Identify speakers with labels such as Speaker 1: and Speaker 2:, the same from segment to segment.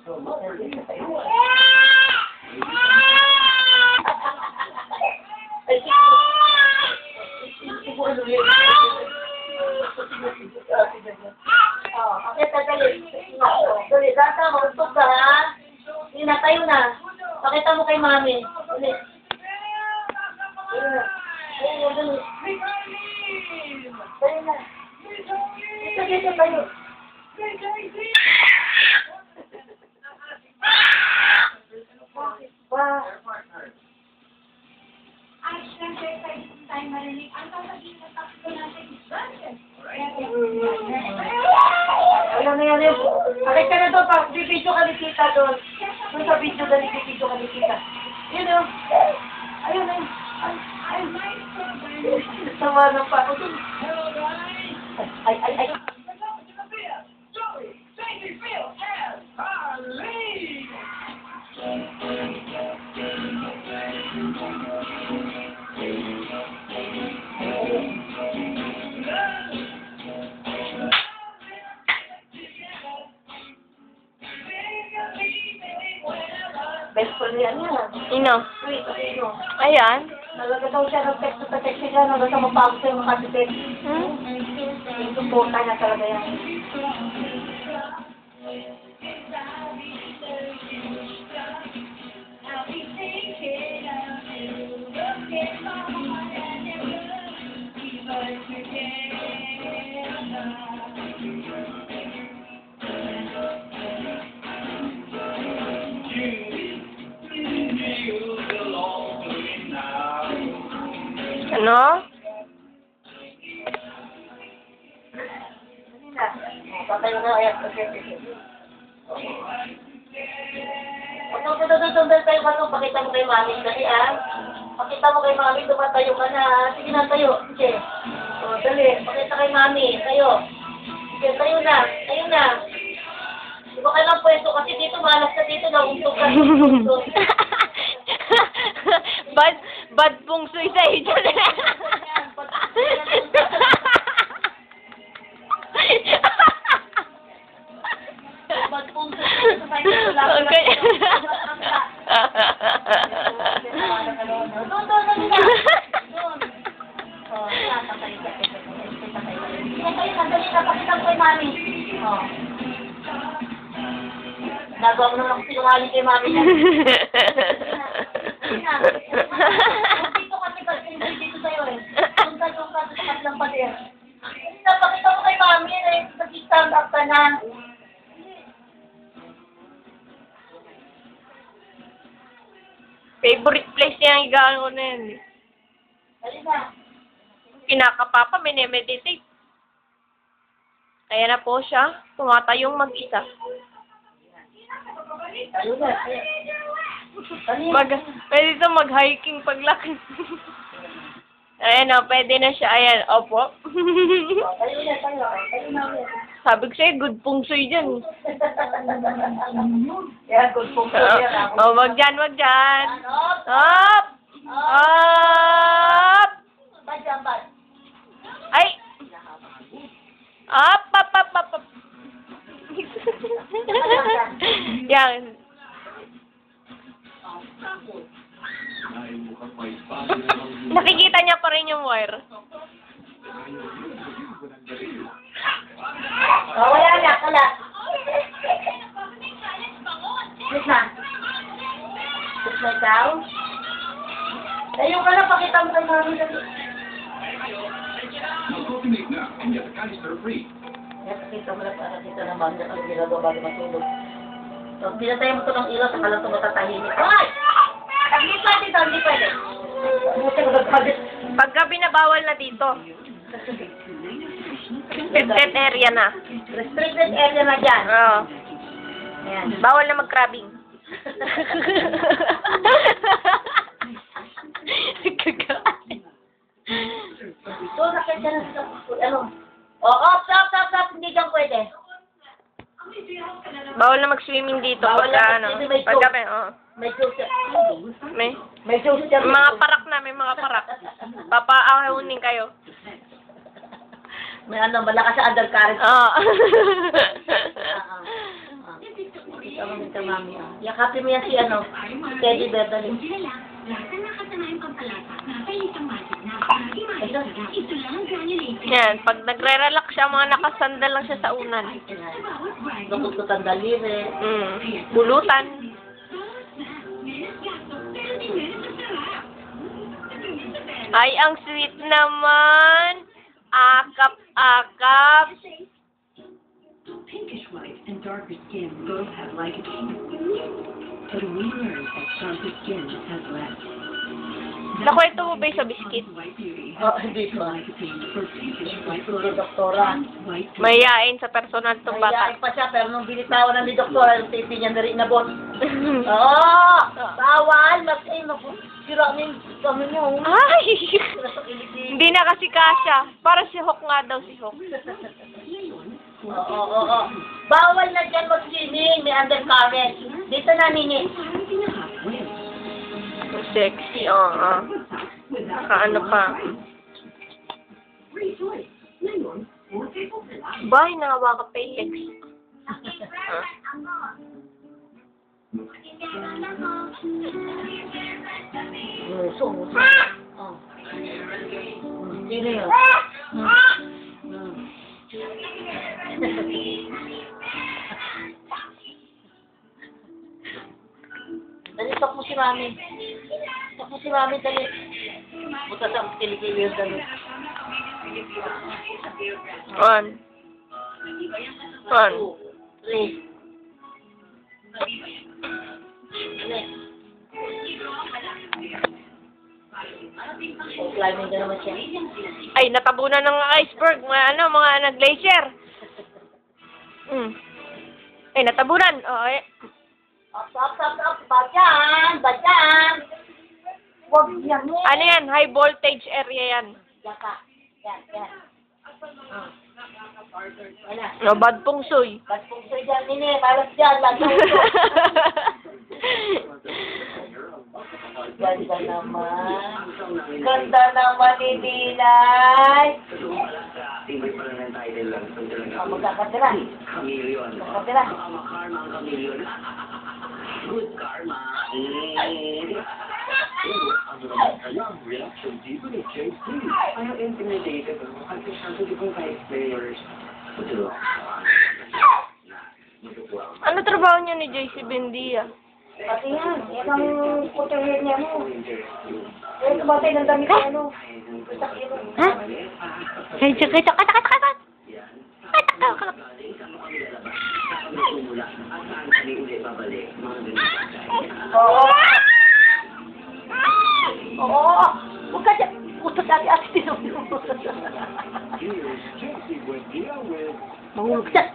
Speaker 1: Dali, data, magtog ka, ha? Hindi na, tayo na. Pakita mo kay mami. Dali. Ayun, dali. Dali na. Dito tayo.
Speaker 2: Ay, siyempre, tayo marinig. Ang sasabihin na takbo natin is budget.
Speaker 1: Ayun na yan. Pakita na doon pa. Bibidyo ka ni Tita doon. Doon sa video na bibidyo ka ni Tita. Yun o. Ayun na yun. Sama na pa. Ay. Best friend yan yan.
Speaker 3: Ino?
Speaker 1: Wait, sino?
Speaker 3: Ayan.
Speaker 1: Nalaga daw siya ng text sa text siya. Nalaga mo pa ako sa'yo makatipid. Yung suporta na talaga yan.
Speaker 3: Ano?
Speaker 1: Patayo na ayat kasi. Pagkakadadadandal tayo ba ito, pakita mo kay mami. Dali pakita mo kay mami, tumatayo ka na. Sige na, tayo. Sige. O, dali. Pakita kay mami. Tayo. Sige, tayo na. Tayo na. Di ba kailang pwesto kasi dito, malas ka dito, nauntog ka dito.
Speaker 3: Bad pong suy sa ito.
Speaker 1: Bad pong suy sa ito. Okay. Doon. Oh, napatay ka. Sige, sandali na. Pakita mo kay mami. Oh. Nagawa mo naman ako sinungaling kay mami. Dito kasi dito sa'yo eh. Doon ka sa katlang pader. Pakita mo kay mami eh. Mag-stand up ka na.
Speaker 3: Favorite place niya ang higaan ko na yan.
Speaker 1: Dali na.
Speaker 3: Kinakapapa, minemeditate. Kaya na po siya, tumatayong mag-isa.
Speaker 1: Dali na.
Speaker 3: Pwede ito mag-hiking paglaki. Ayan o, pwede na siya. Ayan, opo.
Speaker 1: Tayo na. Tayo na.
Speaker 3: Sabi ko sa'yo, good pong suy dyan.
Speaker 1: Yan, good pong suy.
Speaker 3: Oh, wag dyan.
Speaker 1: Up!
Speaker 3: Up! Up!
Speaker 1: Bad yan, bad.
Speaker 3: Ay! Up! Yan. Nakikita niya pa rin yung wire.
Speaker 1: Oh, wala na, kala. Wait na. Wait na ikaw. Ayun ka na, pakita mo kay mami. Pakita mo na para dito ng mami na ginagawa bago matulog. So, pinatay mo ito ng ilaw, saka lang ito matatahimik. Ay! Hindi pwede.
Speaker 3: Pagka binabawal na dito. Restricted area na.
Speaker 1: Restricted area na dyan.
Speaker 3: Oo.
Speaker 1: Ayan.
Speaker 3: Bawal na mag-crabbing.
Speaker 1: So, nakita na sa ano? Stop. Hindi dyan pwede.
Speaker 3: Bawal na mag-swimming dito.
Speaker 1: Bawal
Speaker 3: Pagka
Speaker 1: na,
Speaker 3: ano.
Speaker 1: may
Speaker 3: Pagka,
Speaker 1: joke. May juice.
Speaker 3: may
Speaker 1: juice dyan.
Speaker 3: mga parak na, may mga parak. Papaahunin kayo.
Speaker 1: May ano, malakas sa undercarriage.
Speaker 3: Oo.
Speaker 1: Kita mo din ka, mami. Yakapin mo yan si ano, Teddy Bear, dali.
Speaker 3: Yan, pag nagre-relax siya, mga nakasandal lang siya sa unan.
Speaker 1: Lukot-kot ang daliri.
Speaker 3: Bulutan. Ay, ang sweet naman. Akap-akap.
Speaker 4: Pinkish white and darker skin both have lycopene. But we learned that darker skin has less.
Speaker 3: Nakwento mo ba yung sa biskit?
Speaker 4: White beauty
Speaker 1: Oh, hindi
Speaker 4: has
Speaker 1: ko.
Speaker 4: lycopene for pinkish white
Speaker 1: Siguro, doktora.
Speaker 4: white
Speaker 3: Mayayain sa personal tong bata.
Speaker 1: Mayayain pa siya, pero nung binitawan na ni doktora, yung tipi niya na rin nabot. Oo! Bawal! Sira mo yung kami niyo.
Speaker 3: Ay! Hindi na kasi kasha. Para si Hawk nga daw si Hawk.
Speaker 1: Oo. Bawal na dyan mag-swimming. May undercurrent. Dito na, Nini.
Speaker 3: Sexy, oo. Nakaano pa. Bay, nahawa ka pa yung legs.
Speaker 1: Muso. Oh. Sino yun? Dali, talk mo si Mami. Talk mo si Mami, dali. Buta sa kilikili yun, dali.
Speaker 3: One.
Speaker 1: 2, 3. Dali. Oh, climbing na naman siya.
Speaker 3: Ay, natabunan ng iceberg. Mga nag-glacier. Ay, natabunan. Oh, ay.
Speaker 1: Up. Badyan. Huwag yan mo.
Speaker 3: Ano yan? High voltage area yan.
Speaker 1: Yan ka. Yan. Wala.
Speaker 3: No, bad pong soy.
Speaker 1: Ba't kung sa'yo dyan, Nini? Paras dyan. Lagi ko. Ganda naman ni Dinay. Magkakatira. Magkakatira.
Speaker 5: Good karma. Reaction dito ni Chase Lee. Ayaw intimidated. Kasi siya hindi kong kahit players.
Speaker 3: Ano trabaho niya ni JC Bendia?
Speaker 1: Pati yan. Yan ang putuhin niya mo. Yan tumatay ng damit niya, ano.
Speaker 3: Ha? Ay, kata.
Speaker 1: Oo. Huwag ka dyan. Utot ate tinulong. Mahulog ka dyan.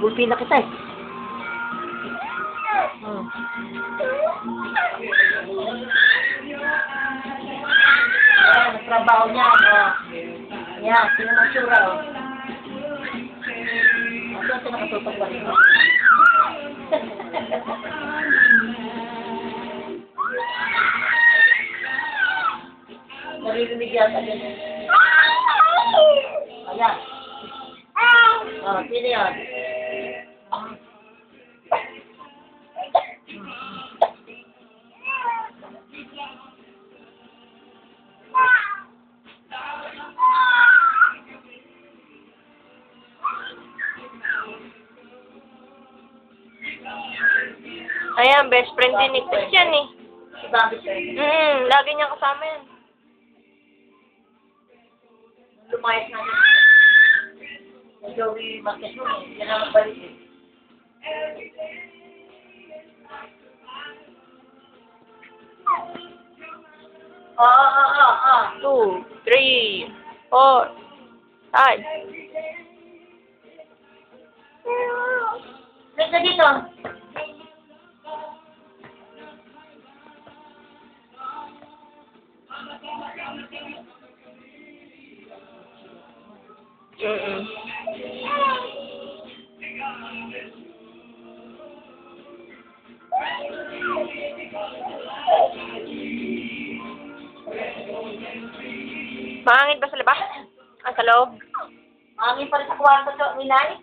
Speaker 1: Gulpi na kita eh. Trabaho niya. Yan, sino ng sura oh. Ito ito nakatutok pa rin. Naririnig yata din. Ayan. Oh, sino yun?
Speaker 3: Ayan, best friend din ni Christian eh.
Speaker 1: Si Bobby sir.
Speaker 3: Lagi niya kasama yan.
Speaker 1: Lumayas na niya. Yung Joey Marquez mo eh. Yan ang magbalik eh. Oo.
Speaker 3: 2, 3, 4, 5.
Speaker 1: Wait ka dito.
Speaker 3: Mahangin ba sa labas? Sa loob?
Speaker 1: Hangin pa rin sa kwarto, so, minay.